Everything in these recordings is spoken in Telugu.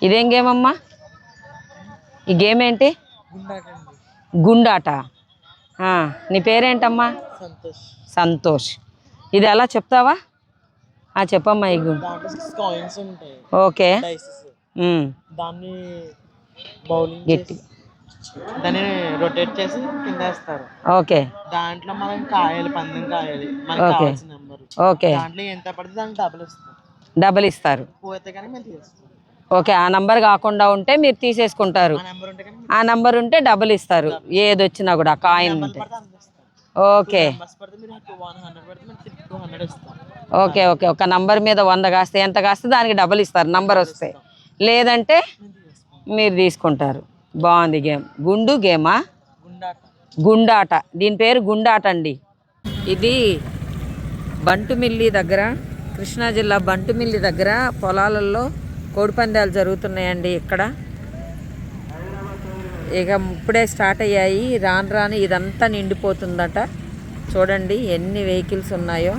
ఇదేం గేమ్ అమ్మా? ఈ గేమ్ ఏంటి? గుండాట. నీ పేరేంటమ్మా? సంతోష్. ఇది ఎలా చెప్తావా? చెప్పమ్మా. ఈ ఓకే. గట్టి దాన్ని రొటేట్ చేసి కింద వేస్తారు. ఓకే. దాంట్లో మనం కాయాలి, పందెం కాయాలి. Okay okay. దాంట్లో ఎంత పడితే దానికి డబల్ ఇస్తారు. పోతే కానీ మేము తీస్తాం. ఓకే. ఆ నంబర్ కాకుండా ఉంటే మీరు తీసేసుకుంటారు. ఆ నంబర్ ఉంటే డబుల్ ఇస్తారు. ఏది వచ్చినా కూడా కాయిన్ ఉంటే. Okay okay okay. ఒక నంబర్ మీద 100 కాస్తే ఎంత కాస్తే దానికి డబుల్ ఇస్తారు నంబర్ వస్తే. లేదంటే మీరు తీసుకుంటారు. బాగుంది గేమ్. గుండు గేమా? గుండాట. దీని పేరు గుండాట అండి. ఇది బంటుమిల్లి దగ్గర, కృష్ణా జిల్లా బంటుమిల్లి దగ్గర పొలాలలో కోడిపందాలు జరుగుతున్నాయండి. ఇక్కడ ఇక ఇప్పుడే స్టార్ట్ అయ్యాయి. రాను రాను ఇదంతా నిండిపోతుందట. చూడండి ఎన్ని వెహికల్స్ ఉన్నాయో.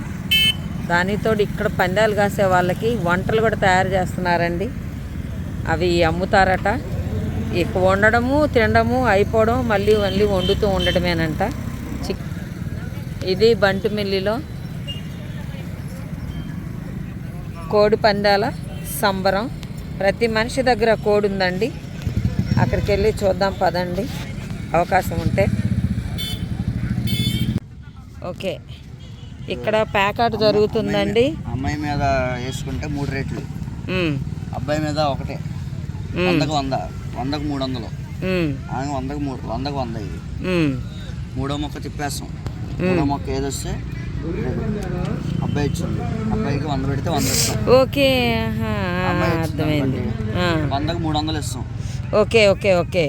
దానితో ఇక్కడ పందాలు కాసే వాళ్ళకి వంటలు కూడా తయారు చేస్తున్నారండి. అవి అమ్ముతారట. ఇక వండడము, తినడము, అయిపోవడం, మళ్ళీ మళ్ళీ వండుతూ ఉండడమేనంట. ఇది బంటుమిల్లిలో కోడి పందాల సంబరం. ప్రతి మనిషి దగ్గర కోడి ఉందండి. అక్కడికి వెళ్ళి చూద్దాం పదండి, అవకాశం ఉంటే. ఓకే. ఇక్కడ ప్యాకాట్ జరుగుతుందండి. అమ్మాయి మీద వేసుకుంటే 3 రేట్లు, అబ్బాయి మీద ఒకటే. 100కు 100, 100కు 300, 100కు 100 ఇది. మూడో మొక్క తిప్పేస్తాం. మూడో మొక్క ఏదొస్తే అబ్బాయి ఇచ్చింది, అబ్బాయికి 100 పెడితే 100 ఇస్తాం. ఓకే, అర్థమైంది. 100కు 300 ఇస్తాం. Okay okay okay.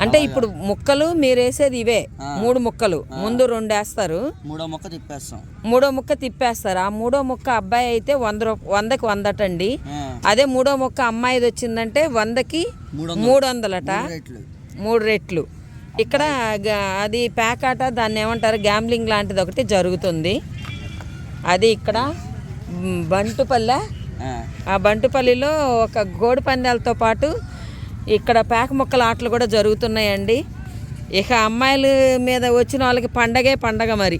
అంటే ఇప్పుడు ముక్కలు మీరు వేసేది ఇవే 3 ముక్కలు. ముందు 2 వేస్తారు, మూడో మొక్క తిప్పేస్తాం. మూడో ముక్క తిప్పేస్తారు. ఆ మూడో ముక్క అబ్బాయి అయితే 100కి 100 అండి. అదే మూడో ముక్క అమ్మాయిది వచ్చిందంటే 100కి 300 3 రెట్లు. ఇక్కడ అది ప్యాకాట, దాన్ని ఏమంటారు, గ్యాంబ్లింగ్ లాంటిది ఒకటి జరుగుతుంది. అది ఇక్కడ బంటుపల్లె. ఆ బంటుపల్లిలో ఒక కోడి పందాలతో పాటు ఇక్కడ పేక ముక్కల ఆటలు కూడా జరుగుతున్నాయండి. ఇక అమ్మాయిల మీద వచ్చిన వాళ్ళకి పండగే పండగ. మరి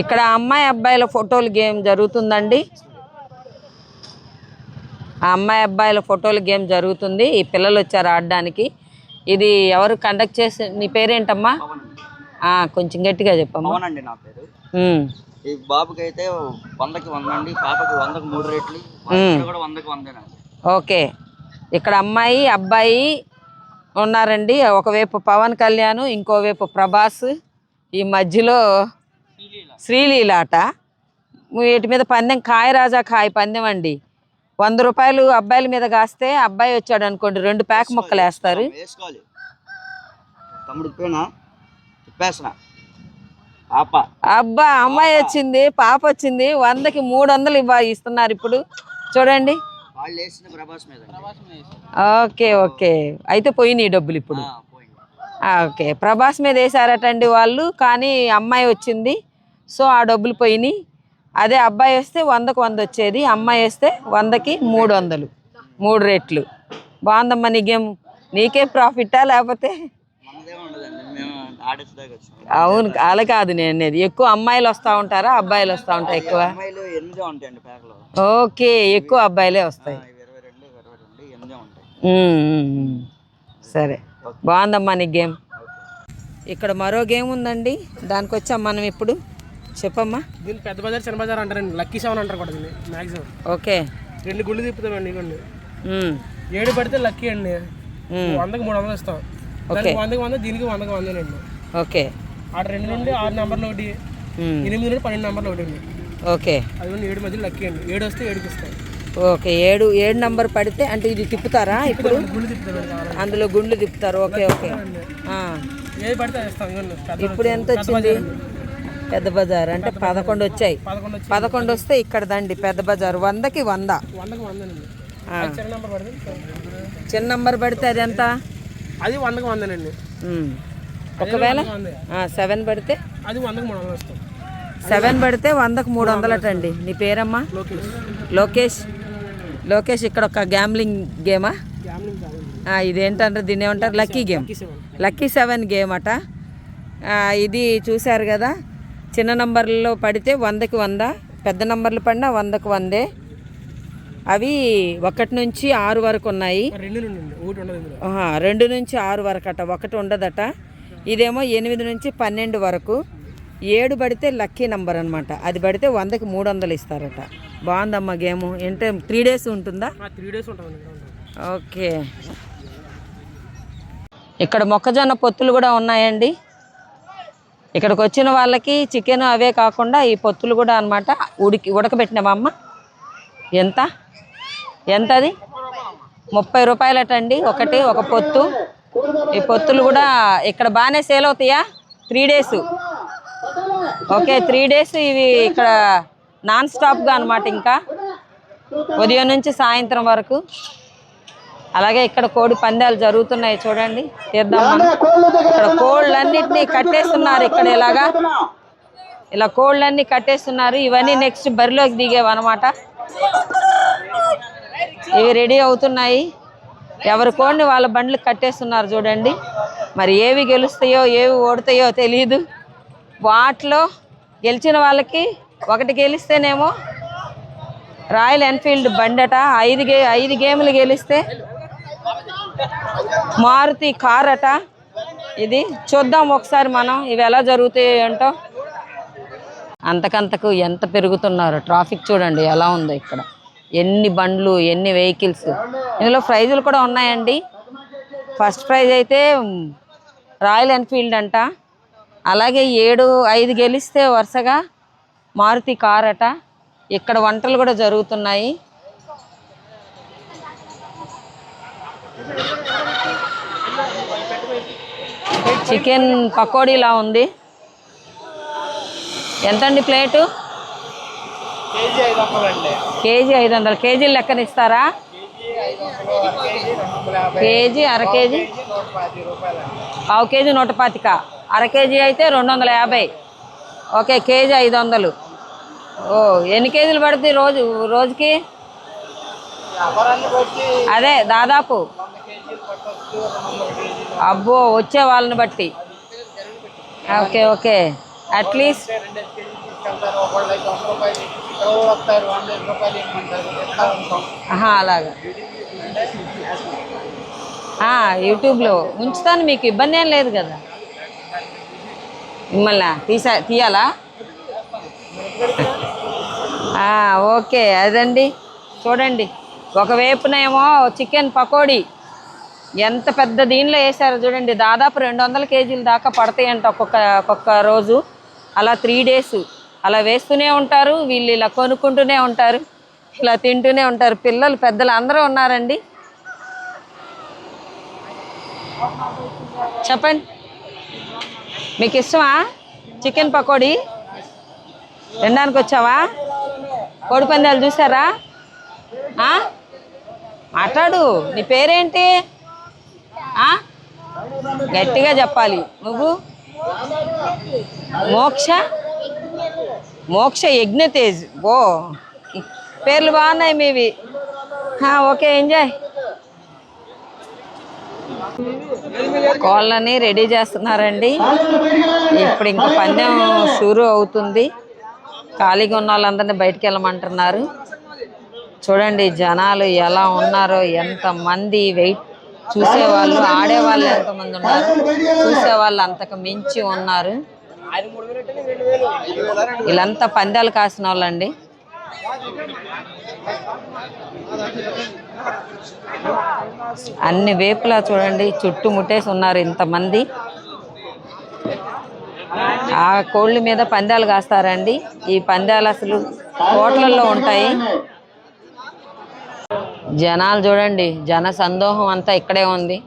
ఇక్కడ అమ్మాయి అబ్బాయిల ఫోటోలు గేమ్ జరుగుతుందండి. ఆ అమ్మాయి అబ్బాయిల ఫోటోల గేమ్ జరుగుతుంది. ఈ పిల్లలు వచ్చారు ఆడడానికి. ఇది ఎవరు కండక్ట్ చేసి? నీ పేరేంటమ్మా? కొంచెం గట్టిగా చెప్పమ్మా. అవునండి, నా పేరు. ఈ బాబుకి అయితే 100కి 100 అండి, పాపకి 100కు 3 రేట్లు, కూడా 100కి 100. ఓకే. ఇక్కడ అమ్మాయి అబ్బాయి ఉన్నారండి. ఒకవైపు పవన్ కళ్యాణ్, ఇంకోవైపు ప్రభాస్, ఈ మధ్యలో శ్రీలీల ఆట. వీటి మీద పందెం కాయ రాజా కాయ పందెం అండి. 100 రూపాయలు అబ్బాయిల మీద కాస్తే అబ్బాయి వచ్చాడు అనుకోండి, 2 ప్యాక్ ముక్కలు వేస్తారు. అబ్బా, అమ్మాయి వచ్చింది, పాప వచ్చింది. 100కి 300 ఇస్తున్నారు ఇప్పుడు. చూడండి. Okay okay. అయితే పోయినాయి డబ్బులు ఇప్పుడు. ఓకే. ప్రభాస్ మీద వేసారటండి వాళ్ళు, కానీ అమ్మాయి వచ్చింది, సో ఆ డబ్బులు పోయినాయి. అదే అబ్బాయి వేస్తే 100కి 100 వచ్చేది, అమ్మాయి వేస్తే 100కి 300, 3 రెట్లు. బాగుందమ్మా నీ గేమ్. నీకే ప్రాఫిటా లేకపోతే? అవును, అలా కాదు నేను అనేది. ఎక్కువ అమ్మాయిలు వస్తూ ఉంటారా, అబ్బాయిలు వస్తూ ఉంటారు ఎక్కువ? ఓకే, ఎక్కువ అబ్బాయిలే వస్తాయి. సరే, బాగుందమ్మా నీ గేమ్. ఇక్కడ మరో గేమ్ ఉందండి, దానికి వచ్చాం మనం ఇప్పుడు. చెప్పమ్మా. దీన్ని పెద్ద బజార్, చిన్న బజార్ అంటారండి. లక్కీ 7 అంటారు కూడా దీన్ని మ్యాక్సిమం. ఓకే. 2 గుళ్ళు తిప్పుతామండి. ఇవ్వండి, 7 పడితే లక్కీ అండి. 100కి 300 ఇస్తాం. 100కి 100, దీనికి 100కి 100 అండి. ఓకే. ఆడ 2 నుండి 6 నెంబర్లు ఒకటి, 8 నుండి 12 నెంబర్లు ఒకటి అండి. ఓకే. అది 7 మధ్యలో లక్కీ అండి. 7 వస్తే 7కి ఇస్తాం. ఓకే. 7 నెంబర్ పడితే అంటే ఇది తిప్పుతారా ఇప్పుడు? గుళ్ళు తిప్పుతారు, అందులో గుండ్లు తిప్పుతారు. Okay okay. ఏది పడితే ఇస్తాం. ఇప్పుడు ఎంత వచ్చింది? పెద్ద బజార్ అంటే 11 వచ్చాయి. 11 వస్తే ఇక్కడ దండి పెద్ద బజార్ 100కి 100. చిన్న నంబర్ పడితే అది ఎంత? అది 100కి 100 అండి. ఒకవేళ 7 పడితే అది 100కి 300 వస్తాం. 7 పడితే 100కి 300 అండి. నీ పేరమ్మా? లోకేష్. లోకేష్ ఇక్కడ ఒక గ్యాంబ్లింగ్ గేమా? గ్యామ్లింగ్ కాదండి, ఇదేంటంటారు, దీన్ని ఏమంటారు? Lucky game. లక్కీ 7 గేమ్ అట. ఇది చూశారు కదా, చిన్న నంబర్లలో పడితే 100కి 100, పెద్ద నంబర్లు పడినా 100కి 100. అవి 1 నుంచి 6 వరకు ఉన్నాయి. 2 నుంచి 6 వరకు అట, 1 ఉండదట. ఇదేమో 8 నుంచి 12 వరకు. 7 పడితే లక్కీ నంబర్ అనమాట. అది పడితే 100కి 300 ఇస్తారట. బాగుందమ్మా గేము. అంటే 3 డేస్ ఉంటుందా? 3 డేస్ ఉంటుంది. ఓకే. ఇక్కడ మొక్కజొన్న పొత్తులు కూడా ఉన్నాయండి. ఇక్కడికి వచ్చిన వాళ్ళకి చికెన్ అవే కాకుండా ఈ పొత్తులు కూడా అనమాట. ఉడకబెట్టినామా అమ్మ? ఎంత అది? 30 రూపాయలటండి ఒక పొత్తు. ఈ పొత్తులు కూడా ఇక్కడ బాగానే సేల్ అవుతాయా? 3 డేస్. ఓకే, 3 డేస్ ఇవి ఇక్కడ నాన్ స్టాప్గా అనమాట. ఇంకా ఉదయం నుంచి సాయంత్రం వరకు. అలాగే ఇక్కడ కోడి పందాలు జరుగుతున్నాయి చూడండి. తీద్దాం మనం. ఇక్కడ కోళ్ళన్నిటినీ కట్టేస్తున్నారు. ఇక్కడ ఇలా కోళ్ళన్నీ కట్టేస్తున్నారు. ఇవన్నీ నెక్స్ట్ బరిలోకి దిగేవన్నమాట. ఇవి రెడీ అవుతున్నాయి. ఎవరి కోడిని వాళ్ళ బండ్లు కట్టేస్తున్నారు చూడండి. మరి ఏవి గెలుస్తాయో ఏవి ఓడతాయో తెలియదు. వాటిలో గెలిచిన వాళ్ళకి ఒకటి గెలిస్తేనేమో రాయల్ ఎన్ఫీల్డ్ బండట. 5 గేములు గెలిస్తే మారుతి కార్ అట. ఇది చూద్దాం ఒకసారి మనం, ఇవి ఎలా జరుగుతాయో ఏంటో. అంతకంతకు ఎంత పెరుగుతున్నారు. ట్రాఫిక్ చూడండి ఎలా ఉందో. ఇక్కడ ఎన్ని బండ్లు, ఎన్ని వెహికల్స్. ఇందులో ప్రైజులు కూడా ఉన్నాయండి. ఫస్ట్ ప్రైజ్ అయితే రాయల్ ఎన్ఫీల్డ్ అంట. అలాగే 5 గెలిస్తే వరుసగా మారుతి కార్ అట. ఇక్కడ వంటలు కూడా జరుగుతున్నాయి. చికెన్ పకోడీలా ఉంది. ఎంతండి ప్లేటు? కేజీ 500. కేజీలు లెక్కన ఇస్తారా? కేజీ, అర కేజీ, పావు కేజీ 125, అర కేజీ అయితే 250. Okay, KG 500. ఓ, ఎన్ని కేజీలు పడుతుంది రోజుకి? అదే దాదాపు. అబ్బో, వచ్చే వాళ్ళని బట్టి. ఓకే. అట్లీస్ట్ అలాగా. యూట్యూబ్లో ఉంచుతాను, మీకు ఇబ్బంది ఏం లేదు కదా. మిమ్మల్ని తీయాలా? ఓకే, అదండి చూడండి. ఒకవైపునేమో చికెన్ పకోడీ ఎంత పెద్ద దీనిలో వేసారో చూడండి. దాదాపు 200 కేజీల దాకా పడతాయంట ఒక్కొక్క రోజు. అలా 3 డేస్ అలా వేస్తూనే ఉంటారు. వీళ్ళు ఇలా కొనుక్కుంటూనే ఉంటారు, ఇలా తింటూనే ఉంటారు. పిల్లలు పెద్దలు అందరూ ఉన్నారండి. చెప్పండి, మీకు ఇష్టమా చికెన్ పకోడీ? తినడానికి వచ్చావా? కోడి పందాలు చూసారా? మాట్లాడు, నీ పేరేంటి? గట్టిగా చెప్పాలి. నువ్వు? మోక్ష యజ్ఞతేజ్. ఓ, పేర్లు బాగున్నాయి మీవి. Okay, enjoy. కోళ్ళని రెడీ చేస్తున్నారండి. ఇప్పుడు ఇంకా పందెం షురూ అవుతుంది. ఖాళీగా ఉన్న వాళ్ళందరినీ బయటికి వెళ్ళమంటున్నారు. చూడండి జనాలు ఎలా ఉన్నారో, ఎంతమంది. వెయిట్ చూసేవాళ్ళు, ఆడేవాళ్ళు ఎంతమంది ఉన్నారు, చూసేవాళ్ళు అంతకు మించి ఉన్నారు. వీళ్ళంతా పందాలు కాసిన వాళ్ళండి. అన్ని వేపులా చూడండి చుట్టుముట్టేసి ఉన్నారు ఇంతమంది. ఆ కోళ్ళ మీద పందాలు కాస్తారండి. ఈ పందాలు అసలు కోట్లల్లో ఉంటాయి. జనాలు చూడండి, జన సందోహం అంతా ఇక్కడే ఉంది.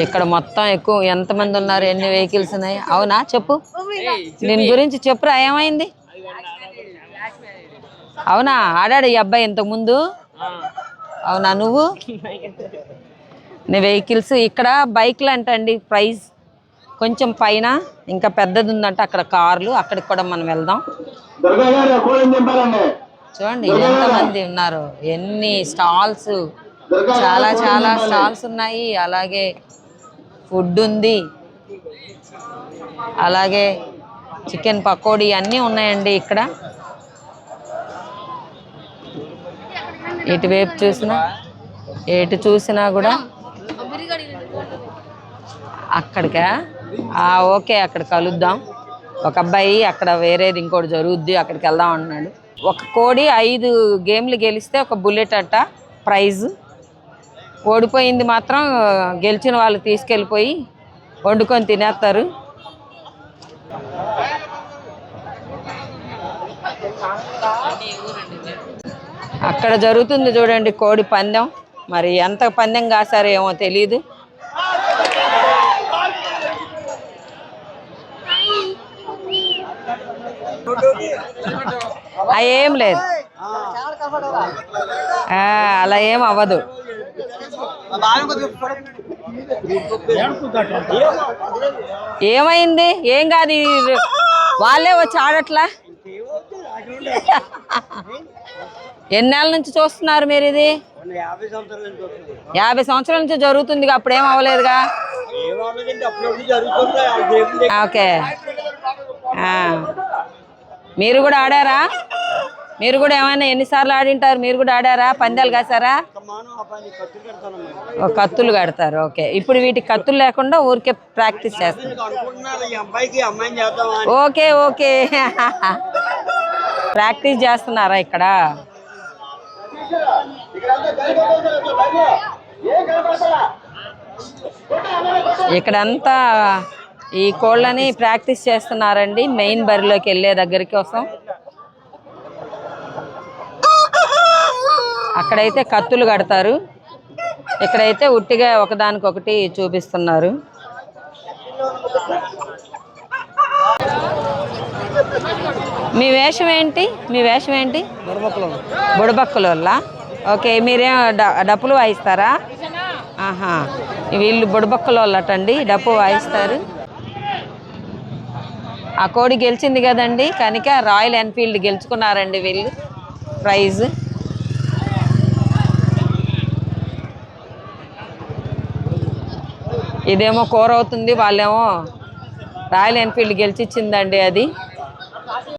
ఇక్కడ మొత్తం ఎక్కువ ఎంతమంది ఉన్నారు, ఎన్ని వెహికల్స్ ఉన్నాయి? అవునా, చెప్పు, దీని గురించి చెప్పురా. ఏమైంది? అవునా, ఆడాడు ఈ అబ్బాయి ఇంతకుముందు? అవునా, నువ్వు? నీ వెహికల్స్ ఇక్కడ బైక్లు అంటండి. ప్రైస్ కొంచెం పైన ఇంకా పెద్దది ఉందంట. అక్కడ కార్లు, అక్కడికి కూడా మనం వెళ్దాం. చూడండి ఎంతమంది ఉన్నారు, ఎన్ని స్టాల్స్, చాలా చాలా స్టాల్స్ ఉన్నాయి. అలాగే ఫుడ్ ఉంది, అలాగే చికెన్ పకోడీ అన్నీ ఉన్నాయండి ఇక్కడ. ఎటు చూసినా కూడా అక్కడికా ఓకే, అక్కడ కలుద్దాం. ఒక అబ్బాయి అక్కడ వేరేది ఇంకోటి జరుగుద్ది, అక్కడికి వెళ్దాం అంటున్నాడు. ఒక కోడి 5 గేమ్లు గెలిస్తే ఒక బుల్లెట్ అట్ట ప్రైజ్. ఓడిపోయింది మాత్రం గెలిచిన వాళ్ళు తీసుకెళ్ళిపోయి వండుకొని తినేస్తారు. అక్కడ జరుగుతుంది చూడండి కోడి పందెం. మరి ఎంత పందెం కాసారో ఏమో తెలీదు. ఏం లేదు, అలా ఏం అవ్వదు. ఏమైంది? ఏం కాదు, వాళ్ళే వచ్చి ఆడట్లా. ఎన్నేళ్ళ నుంచి చూస్తున్నారు మీరు ఇది? 50 సంవత్సరాల నుంచి జరుగుతుంది. అప్పుడు ఏం అవ్వలేదుగా. ఓకే, మీరు కూడా ఆడారా? మీరు కూడా ఏమైనా ఎన్నిసార్లు ఆడింటారు? మీరు కూడా ఆడారా? పందాలు కాసారా? కత్తులు కడతారు. ఓకే, ఇప్పుడు వీటికి కత్తులు లేకుండా ఊరికే ప్రాక్టీస్ చేస్తారు. ఓకే ఓకే, ప్రాక్టీస్ చేస్తున్నారా ఇక్కడ? ఇక్కడంతా ఈ కోళ్ళని ప్రాక్టీస్ చేస్తున్నారండి మెయిన్ బరిలోకి వెళ్ళే దగ్గరికి కోసం. అక్కడైతే కత్తులు కడతారు, ఇక్కడైతే ఉట్టిగా ఒకదానికొకటి చూపిస్తున్నారు. మీ వేషం ఏంటి? బుడబక్కలోళ్ళ. ఓకే, మీరేం డప్పులు వాయిస్తారా? ఆహా, వీళ్ళు బుడబక్కలోళ్ళటండి, డప్పు వాయిస్తారు. ఆ కోడి గెలిచింది కదండి కనుక రాయల్ ఎన్ఫీల్డ్ గెలుచుకున్నారండి వీళ్ళు ప్రైజ్. ఇదేమో కూర అవుతుంది, వాళ్ళేమో రాయల్ ఎన్ఫీల్డ్ గెలిచిచ్చిందండి అది.